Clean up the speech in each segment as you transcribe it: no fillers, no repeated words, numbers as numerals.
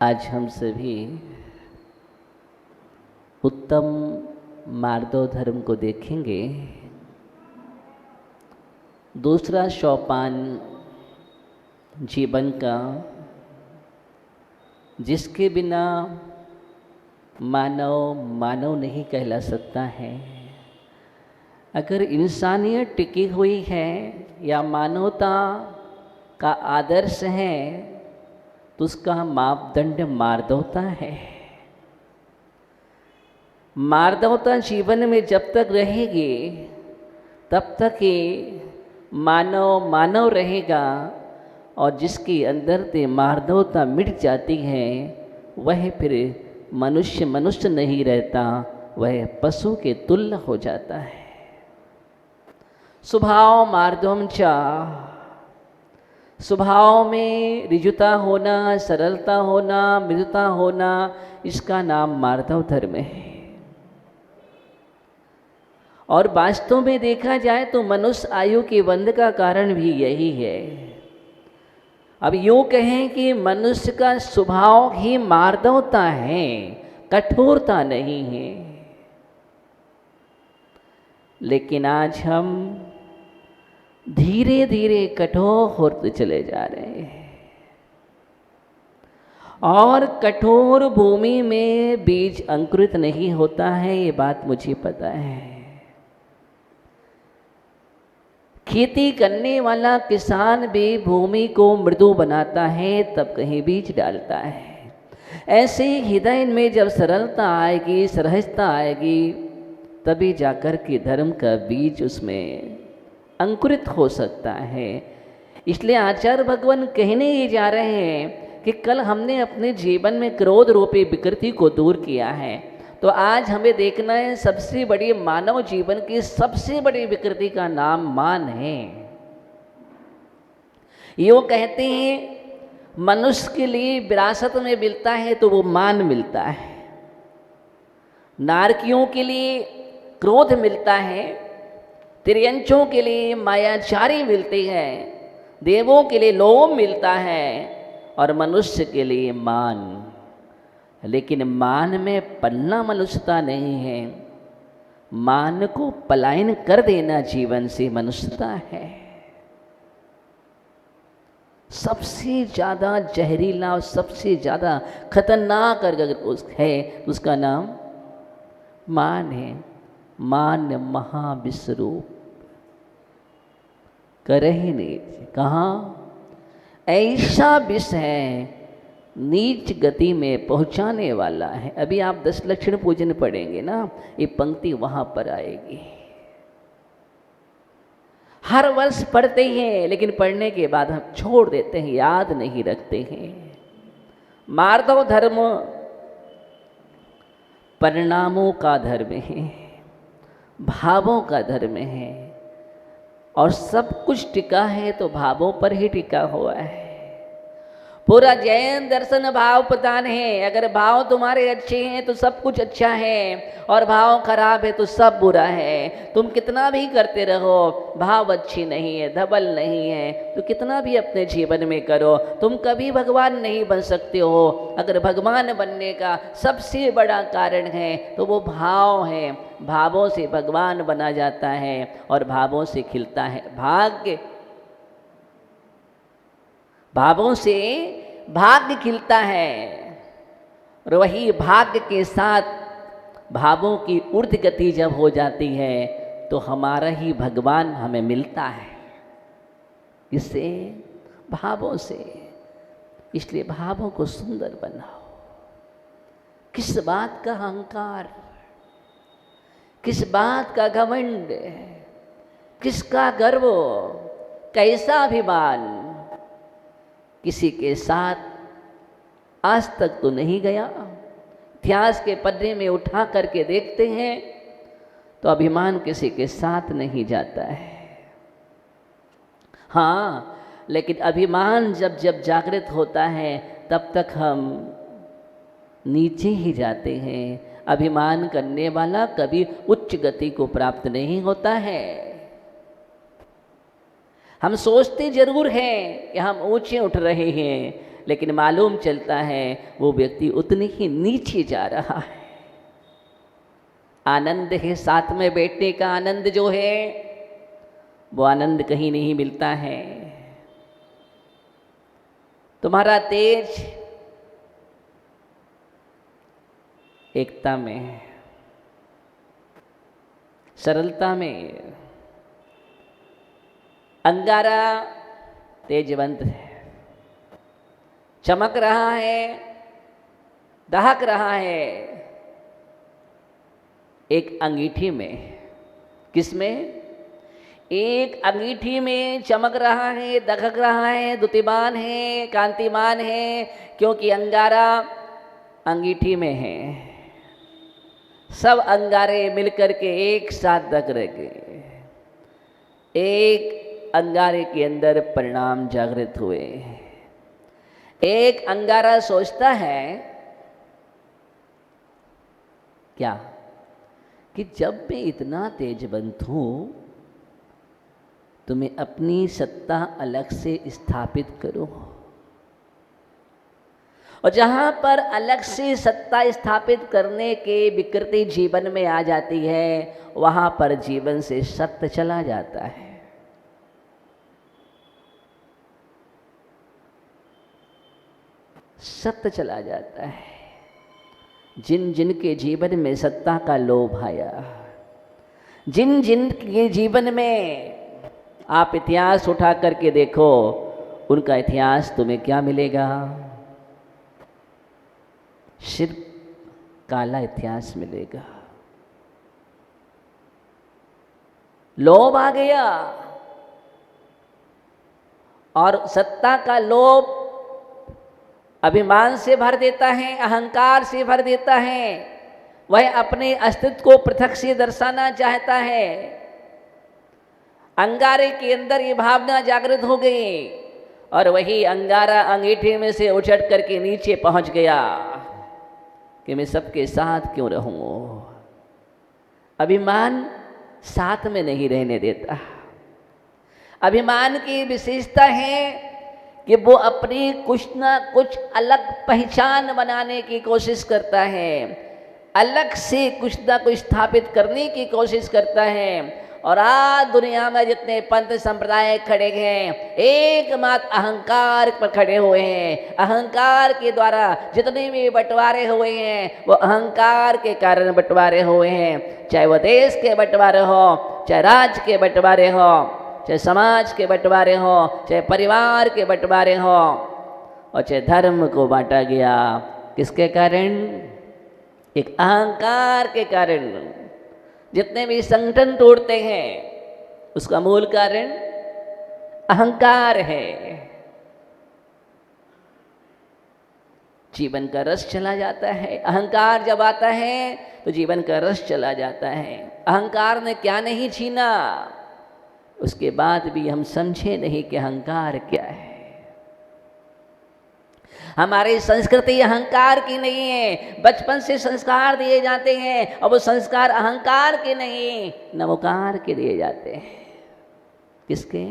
आज हम सभी उत्तम मार्दव धर्म को देखेंगे। दूसरा सोपान जीवन का, जिसके बिना मानव मानव नहीं कहला सकता है। अगर इंसानियत टिकी हुई है या मानवता का आदर्श है तो उसका मापदंड मार्दवता है। मार्दवता जीवन में जब तक रहेगी तब तक ही मानव मानव रहेगा, और जिसके अंदर से मार्दवता मिट जाती है वह फिर मनुष्य मनुष्य नहीं रहता, वह पशु के तुल्य हो जाता है। स्वभाव मार्दवम च, स्वभाव में ऋजुता होना, सरलता होना, मृदुता होना, इसका नाम मार्दव धर्म है। और वास्तव में देखा जाए तो मनुष्य आयु के बंध का कारण भी यही है। अब यूँ कहें कि मनुष्य का स्वभाव ही मार्दवता है, कठोरता नहीं है। लेकिन आज हम धीरे धीरे कठोर होते चले जा रहे हैं, और कठोर भूमि में बीज अंकुरित नहीं होता है, ये बात मुझे पता है। खेती करने वाला किसान भी भूमि को मृदु बनाता है तब कहीं बीज डालता है। ऐसे हृदय में जब सरलता आएगी, सहजता आएगी, तभी जाकर के धर्म का बीज उसमें अंकुरित हो सकता है। इसलिए आचार्य भगवान कहने ही जा रहे हैं कि कल हमने अपने जीवन में क्रोध रूपी विकृति को दूर किया है, तो आज हमें देखना है सबसे बड़ी मानव जीवन की सबसे बड़ी विकृति का नाम मान है। यो कहते हैं मनुष्य के लिए विरासत में मिलता है तो वो मान मिलता है, नारकियों के लिए क्रोध मिलता है, तिर्यंचों के लिए मायाचारी मिलती है, देवों के लिए लोभ मिलता है, और मनुष्य के लिए मान। लेकिन मान में पलना मनुष्यता नहीं है, मान को पलायन कर देना जीवन से मनुष्यता है। सबसे ज़्यादा जहरीला और सबसे ज़्यादा खतरनाक अगर है उसका नाम मान है। मान महाविश्वरूप करहि नीच, कहाँ ऐसा विष है नीच गति में पहुंचाने वाला है। अभी आप 10 लक्षण पूजन पढ़ेंगे ना, ये पंक्ति वहां पर आएगी। हर वर्ष पढ़ते हैं, लेकिन पढ़ने के बाद हम छोड़ देते हैं, याद नहीं रखते हैं। मार्दव धर्म परिणामों का धर्म है, भावों का धर्म है, और सब कुछ टिका है तो भावों पर ही टिका हुआ है। पूरा जैन दर्शन भाव प्रधान है। अगर भाव तुम्हारे अच्छे हैं तो सब कुछ अच्छा है, और भाव खराब है तो सब बुरा है। तुम कितना भी करते रहो, भाव अच्छी नहीं है, धबल नहीं है, तो कितना भी अपने जीवन में करो, तुम कभी भगवान नहीं बन सकते हो। अगर भगवान बनने का सबसे बड़ा कारण है तो वो भाव है। भावों से भगवान बना जाता है और भावों से खिलता है भाग्य। भावों से भाग्य खिलता है, और वही भाग्य के साथ भावों की ऊर्ध्व गति जब हो जाती है तो हमारा ही भगवान हमें मिलता है। इससे भावों से, इसलिए भावों को सुंदर बनाओ। किस बात का अहंकार, किस बात का घमंड, किसका गर्व, कैसा अभिमान किसी के साथ आज तक तो नहीं गया। इतिहास के पन्ने में उठा करके देखते हैं तो अभिमान किसी के साथ नहीं जाता है। हाँ, लेकिन अभिमान जब जब जागृत होता है तब तक हम नीचे ही जाते हैं। अभिमान करने वाला कभी उच्च गति को प्राप्त नहीं होता है। हम सोचते जरूर हैं कि हम ऊंचे उठ रहे हैं, लेकिन मालूम चलता है वो व्यक्ति उतने ही नीचे जा रहा है। आनंद है साथ में बैठने का आनंद जो है, वो आनंद कहीं नहीं मिलता है। तुम्हारा तेज एकता में है, सरलता में। अंगारा तेजवंत है, चमक रहा है, दहक रहा है एक अंगीठी में। किसमें? एक अंगीठी में चमक रहा है, दहक रहा है, द्युतिमान है, कांतिमान है, क्योंकि अंगारा अंगीठी में है। सब अंगारे मिलकर के एक साथ दहक रहे, एक अंगारे के अंदर परिणाम जागृत हुए। एक अंगारा सोचता है क्या कि जब मैं इतना तेजवंत हूं तो मैं अपनी सत्ता अलग से स्थापित करूं, और जहां पर अलग से सत्ता स्थापित करने के विकृति जीवन में आ जाती है, वहां पर जीवन से सत्य चला जाता है। सत्य चला जाता है। जिन जिन के जीवन में सत्ता का लोभ आया, जिन जिन के जीवन में आप इतिहास उठा करके देखो, उनका इतिहास तुम्हें क्या मिलेगा? सिर्फ काला इतिहास मिलेगा। लोभ आ गया, और सत्ता का लोभ अभिमान से भर देता है, अहंकार से भर देता है। वह अपने अस्तित्व को पृथक से दर्शाना चाहता है। अंगारे के अंदर ये भावना जागृत हो गई, और वही अंगारा अंगीठी में से उछट करके नीचे पहुंच गया कि मैं सबके साथ क्यों रहूं। अभिमान साथ में नहीं रहने देता। अभिमान की विशेषता है कि वो अपनी कुछ ना कुछ अलग पहचान बनाने की कोशिश करता है, अलग से कुछ ना कुछ स्थापित करने की कोशिश करता है। और आज दुनिया में जितने पंथ संप्रदाय खड़े हैं, एकमात्र अहंकार पर खड़े हुए हैं। अहंकार के द्वारा जितने भी बंटवारे हुए हैं, वो अहंकार के कारण बंटवारे हुए हैं। चाहे वो देश के बंटवारे हो, चाहे राज्य के बंटवारे हो, चाहे समाज के बंटवारे हो, चाहे परिवार के बंटवारे हो, और चाहे धर्म को बांटा गया। किसके कारण? एक अहंकार के कारण। जितने भी संगठन तोड़ते हैं, उसका मूल कारण अहंकार है। जीवन का रस चला जाता है। अहंकार जब आता है तो जीवन का रस चला जाता है। अहंकार ने क्या नहीं छीना, उसके बाद भी हम समझे नहीं कि अहंकार क्या है। हमारी संस्कृति अहंकार की नहीं है। बचपन से संस्कार दिए जाते हैं, और वो संस्कार अहंकार के नहीं, नमोकार के दिए जाते हैं। किसके?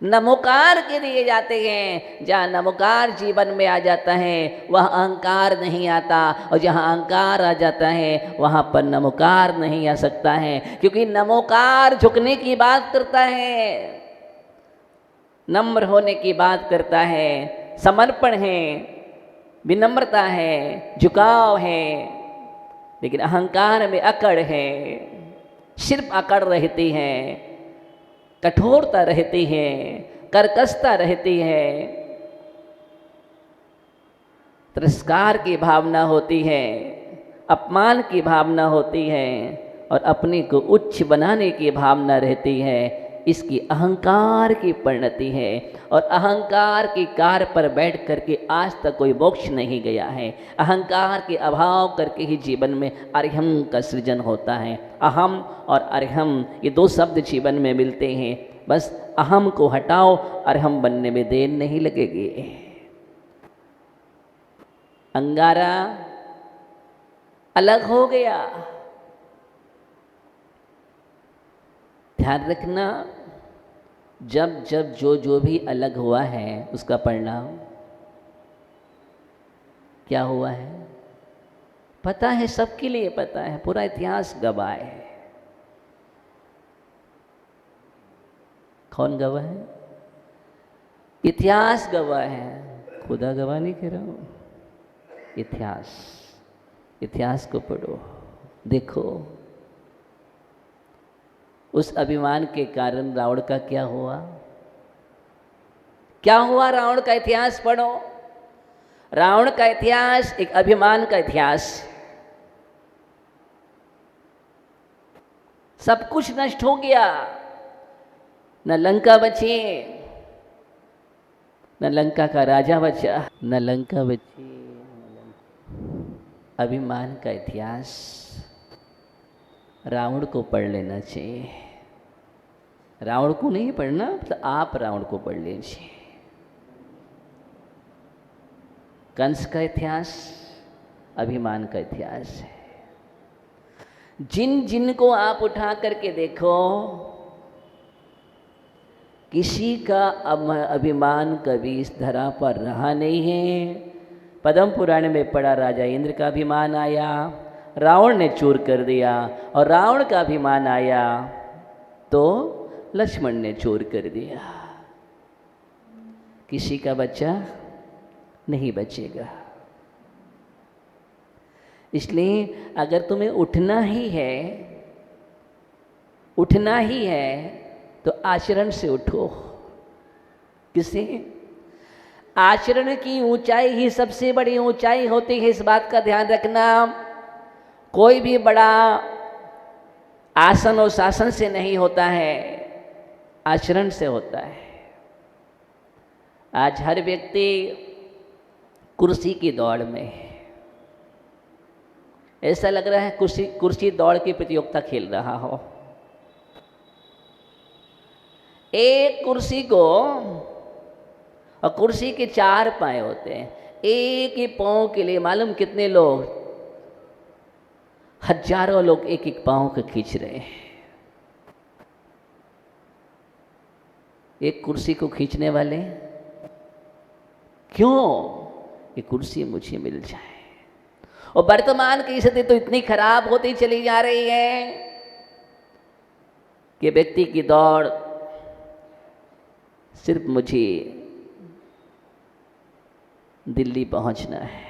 नमोकार के दिए जाते हैं। जहाँ नमोकार जीवन में आ जाता है, वह अहंकार नहीं आता, और जहाँ अहंकार आ जाता है, वहाँ पर नमोकार नहीं आ सकता है। क्योंकि नमोकार झुकने की बात करता है, नम्र होने की बात करता है, समर्पण है, विनम्रता है, झुकाव है। लेकिन अहंकार में अकड़ है, सिर्फ अकड़ रहती है, कठोरता रहती है, कर्कशता रहती है, तिरस्कार की भावना होती है, अपमान की भावना होती है, और अपने को उच्च बनाने की भावना रहती है। इसकी अहंकार की परिणति है, और अहंकार की कार पर बैठ करके आज तक कोई मोक्ष नहीं गया है। अहंकार के अभाव करके ही जीवन में अर्हम का सृजन होता है। अहम और अर्हम ये दो शब्द जीवन में मिलते हैं। बस अहम को हटाओ, अर्हम बनने में देर नहीं लगेगी। अंगारा अलग हो गया। ध्यान रखना, जब जब जो जो भी अलग हुआ है उसका परिणाम क्या हुआ है पता है, सबके लिए पता है, पूरा इतिहास गवाह है। कौन गवाह है? इतिहास गवाह है, खुदा गवाह नहीं कह रहा हूं। इतिहास, इतिहास को पढ़ो, देखो उस अभिमान के कारण रावण का क्या हुआ, क्या हुआ। रावण का इतिहास पढ़ो। रावण का इतिहास एक अभिमान का इतिहास। सब कुछ नष्ट हो गया, न लंका बची, न लंका का राजा बचा, न लंका बची। अभिमान का इतिहास रावण को पढ़ लेना चाहिए। रावण को नहीं पढ़ना, मतलब आप रावण को पढ़ लीजिए। कंस का इतिहास अभिमान का इतिहास है। जिन जिन को आप उठा करके देखो, किसी का अभिमान कभी इस धरा पर रहा नहीं है। पद्म पुराण में पढ़ा, राजा इंद्र का अभिमान आया, रावण ने चूर कर दिया, और रावण का अभिमान आया तो लक्ष्मण ने चूर कर दिया। किसी का बच्चा नहीं बचेगा। इसलिए अगर तुम्हें उठना ही है, उठना ही है तो आचरण से उठो। किसे? आचरण की ऊंचाई ही सबसे बड़ी ऊंचाई होती है, इस बात का ध्यान रखना। कोई भी बड़ा आसन और शासन से नहीं होता है, आचरण से होता है। आज हर व्यक्ति कुर्सी की दौड़ में है। ऐसा लग रहा है कुर्सी दौड़ की प्रतियोगिता खेल रहा हो। एक कुर्सी को, और कुर्सी के 4 पाए होते हैं, एक ही पाँव के लिए मालूम कितने लोग, हजारों लोग एक एक पाँव को खींच रहे हैं। एक कुर्सी को खींचने वाले क्यों? ये कुर्सी मुझे मिल जाए। और वर्तमान की स्थिति तो इतनी खराब होती चली जा रही है कि व्यक्ति की दौड़ सिर्फ मुझे दिल्ली पहुंचना है,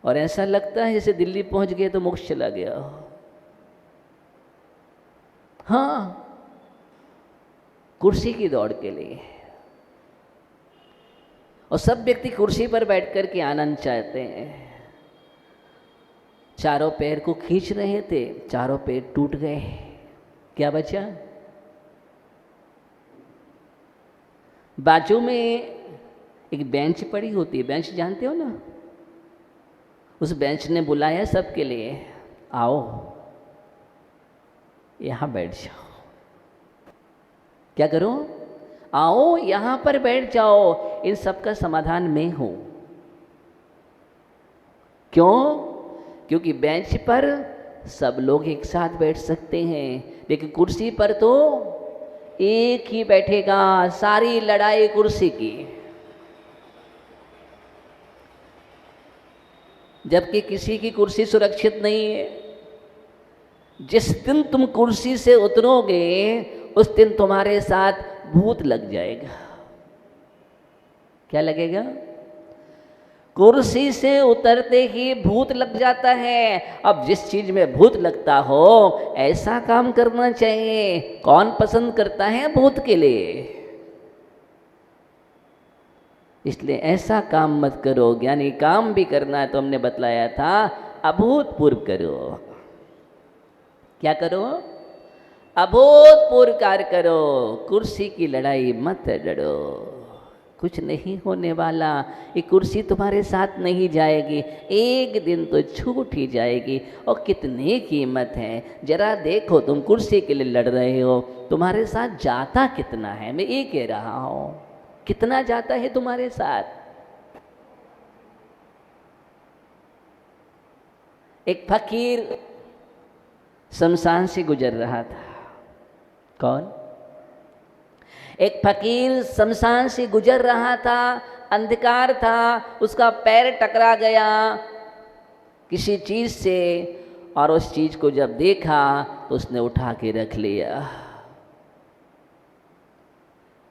और ऐसा लगता है जैसे दिल्ली पहुंच गए तो मोक्ष चला गया। हाँ, कुर्सी की दौड़ के लिए। और सब व्यक्ति कुर्सी पर बैठ कर के आनंद चाहते हैं। चारों पैर को खींच रहे थे, चारों पैर टूट गए, क्या बचा? बाजू में एक बेंच पड़ी होती है, बेंच जानते हो ना? उस बेंच ने बुलाया सबके लिए, आओ यहां बैठ जाओ। क्या करो? आओ यहां पर बैठ जाओ, इन सब का समाधान मैं हूं। क्यों? क्योंकि बेंच पर सब लोग एक साथ बैठ सकते हैं, लेकिन कुर्सी पर तो एक ही बैठेगा। सारी लड़ाई कुर्सी की। जबकि किसी की कुर्सी सुरक्षित नहीं है। जिस दिन तुम कुर्सी से उतरोगे उस दिन तुम्हारे साथ भूत लग जाएगा। क्या लगेगा? कुर्सी से उतरते ही भूत लग जाता है। अब जिस चीज में भूत लगता हो ऐसा काम करना चाहिए। कौन पसंद करता है भूत के लिए? इसलिए ऐसा काम मत करो। ज्ञानी काम भी करना है तो हमने बतलाया था, अभूतपूर्व करो। क्या करो? अभूतपूर्व कार्य करो। कुर्सी की लड़ाई मत लड़ो, कुछ नहीं होने वाला। ये कुर्सी तुम्हारे साथ नहीं जाएगी, एक दिन तो छूट ही जाएगी। और कितनी कीमत है, जरा देखो। तुम कुर्सी के लिए लड़ रहे हो, तुम्हारे साथ जाता कितना है? मैं ये कह रहा हूं, कितना जाता है तुम्हारे साथ? एक फकीर शमशान से गुजर रहा था। कौन? एक फकीर शमशान से गुजर रहा था, अंधकार था, उसका पैर टकरा गया किसी चीज से, और उस चीज को जब देखा तो उसने उठा के रख लिया,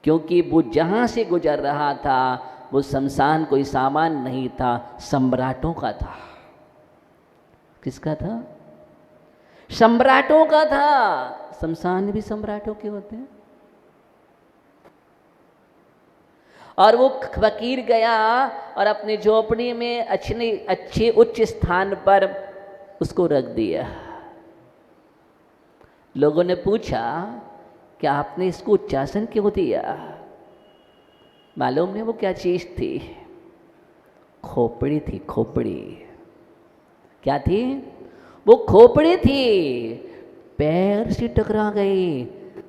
क्योंकि वो जहां से गुजर रहा था वो शमशान कोई सामान नहीं था, सम्राटों का था। किसका था? सम्राटों का था। शमशान भी सम्राटों के होते हैं। और वो फकीर गया और अपनी झोपड़ी में अच्छे उच्च स्थान पर उसको रख दिया। लोगों ने पूछा कि आपने इसको उच्चासन क्यों दिया? मालूम नहीं वो क्या चीज थी? खोपड़ी थी, खोपड़ी। क्या थी? वो खोपड़ी थी, पैर से टकरा गई।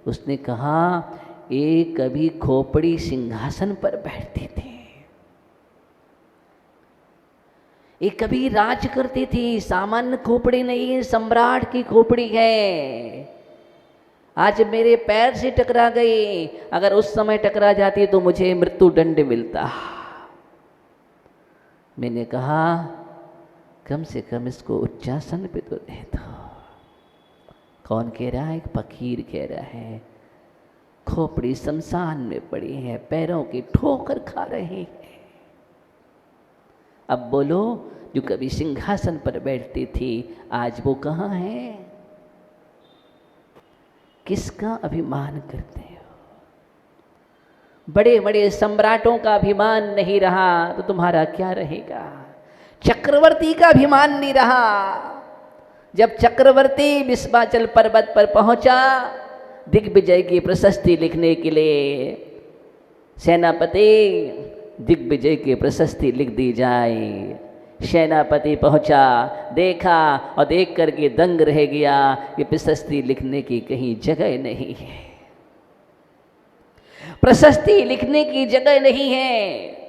उसने कहा एक कभी खोपड़ी सिंहासन पर बैठती थी, एक कभी राज करती थी, सामान्य खोपड़ी नहीं है, सम्राट की खोपड़ी है। आज मेरे पैर से टकरा गई, अगर उस समय टकरा जाती तो मुझे मृत्यु दंड मिलता। मैंने कहा कम से कम इसको उच्चासन पे तो दे दो। कौन कह रहा है? एक फकीर कह रहा है। खोपड़ी शमशान में पड़ी है, पैरों की ठोकर खा रही है। अब बोलो, जो कभी सिंहासन पर बैठती थी आज वो कहाँ है? किसका अभिमान करते हो? बड़े बड़े सम्राटों का अभिमान नहीं रहा तो तुम्हारा क्या रहेगा? चक्रवर्ती का अभिमान नहीं रहा। जब चक्रवर्ती विश्वाचल पर्वत पर पहुंचा दिग्विजय की प्रशस्ति लिखने के लिए, सेनापति दिग्विजय की प्रशस्ति लिख दी जाए। सेनापति पहुंचा, देखा और देख करके दंग रह गया कि प्रशस्ति लिखने की कहीं जगह नहीं है, प्रशस्ति लिखने की जगह नहीं है।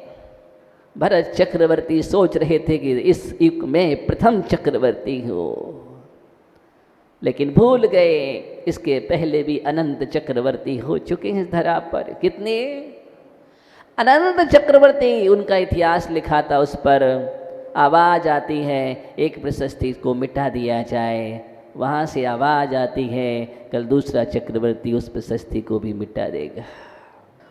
भरत चक्रवर्ती सोच रहे थे कि इस युग में प्रथम चक्रवर्ती हो, लेकिन भूल गए इसके पहले भी अनंत चक्रवर्ती हो चुके हैं इस धरा पर। कितने अनंत चक्रवर्ती, उनका इतिहास लिखा था, उस पर आवाज़ आती है एक प्रशस्ति को मिटा दिया जाए, वहाँ से आवाज़ आती है कल दूसरा चक्रवर्ती उस प्रशस्ति को भी मिटा देगा।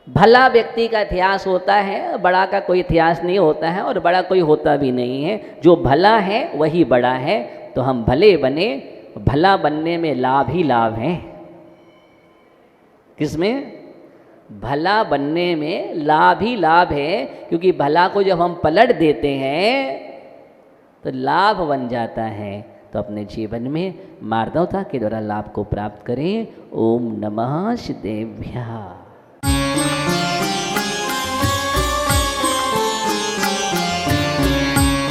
भला व्यक्ति का इतिहास होता है, बड़ा का कोई इतिहास नहीं होता है, और बड़ा कोई होता भी नहीं है। जो भला है वही बड़ा है। तो हम भले बने, भला बनने में लाभ ही लाभ है। किसमें? भला बनने में लाभ ही लाभ है, क्योंकि भला को जब हम पलट देते हैं तो लाभ बन जाता है। तो अपने जीवन में मार्दवता के द्वारा लाभ को प्राप्त करें। ओम नमः शिदेभ्यः।